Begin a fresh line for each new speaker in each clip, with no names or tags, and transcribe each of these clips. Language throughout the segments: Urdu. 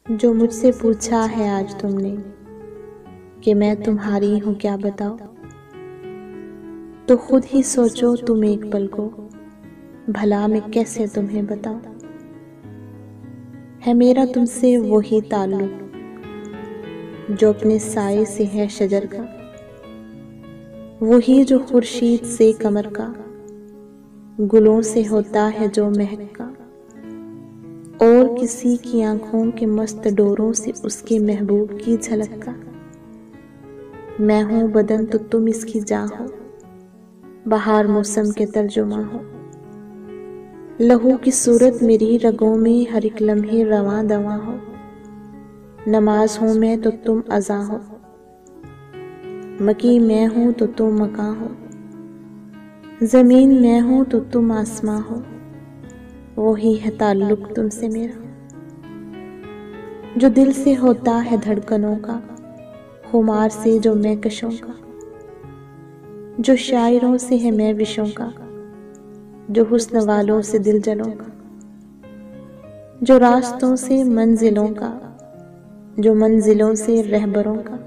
جو مجھ سے پوچھا ہے آج تم نے کہ میں تمہاری ہوں کیا بتاؤ، تو خود ہی سوچو تم ایک پل کو، بھلا میں کیسے تمہیں بتاؤں۔ ہے میرا تم سے وہی تعلق جو اپنے سائے سے ہے شجر کا، وہی جو خورشید سے قمر کا، گلوں سے ہوتا ہے جو مہک کا، اور کسی کی آنکھوں کے مست ڈوروں سے اس کے محبوب کی جھلک کا۔ میں ہوں بدن تو تم اس کی جاں ہو، بہار موسم کے ترجماں ہو، لہو کی صورت میری رگوں میں ہر ایک لمحے رواں دواں ہو، نماز ہوں میں تو تم اذاں ہو، مکی میں ہوں تو تم مکاں ہو، زمین میں ہوں تو تم آسماں ہو، وہی ہے تعلق تم سے میرا جو دل سے ہوتا ہے دھڑکنوں کا، خمار سے جو میں کشوں کا، جو شاعروں سے ہے میں وشوں کا، جو حسن والوں سے دل جلوں کا، جو راستوں سے منزلوں کا، جو منزلوں سے رہبروں کا،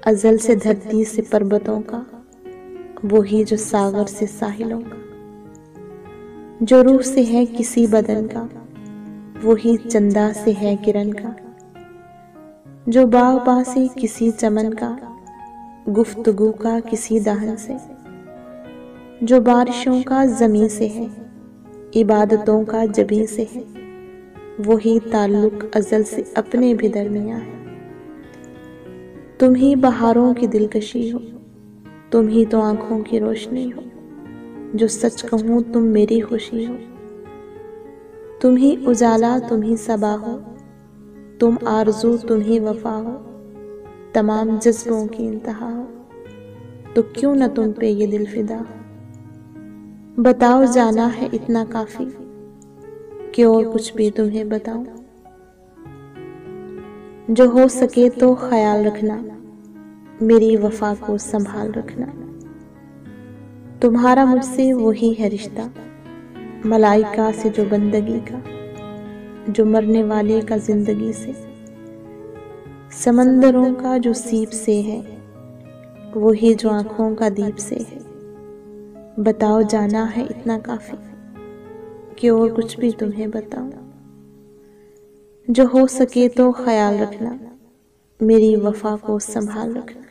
ازل سے دھرتی سے پربتوں کا، وہی جو ساغر سے ساحلوں کا، جو روح سے ہے کسی بدن کا، وہی چندا سے ہے کرن کا، جو باغباں سے کسی چمن کا، گفتگو کا کسی دہن سے، جو بارشوں کا زمیں سے ہے، عبادتوں کا جبیں سے ہے، وہی تعلق ازل سے اپنے بھی درمیاں ہے۔ تم ہی بہاروں کی دلکشی ہو، تم ہی تو آنکھوں کی روشنی ہو، جو سچ کہوں تم میری خوشی ہو، تم ہی اجالا تم ہی صبا ہو، تم آرزو تم ہی وفا ہو، تمام جذبوں کی انتہا ہو، تو کیوں نہ تم پہ یہ دل فدا ہو۔ بتاؤ جانا ہے اتنا کافی کہ اور کچھ بھی تمہیں بتاؤں، جو ہو سکے تو خیال رکھنا، میری وفا کو سنبھال رکھنا۔ تمہارا مجھ سے وہی ہے رشتہ، ملائکہ سے جو بندگی کا، جو مرنے والے کا زندگی سے، سمندروں کا جو سیپ سے ہے، وہی جو آنکھوں کا دیپ سے ہے۔ بتاؤ جانا ہے اتنا کافی کہ اور کچھ بھی تمہیں بتاؤں، جو ہو سکے تو خیال رکھنا، میری وفا کو سنبھال رکھنا۔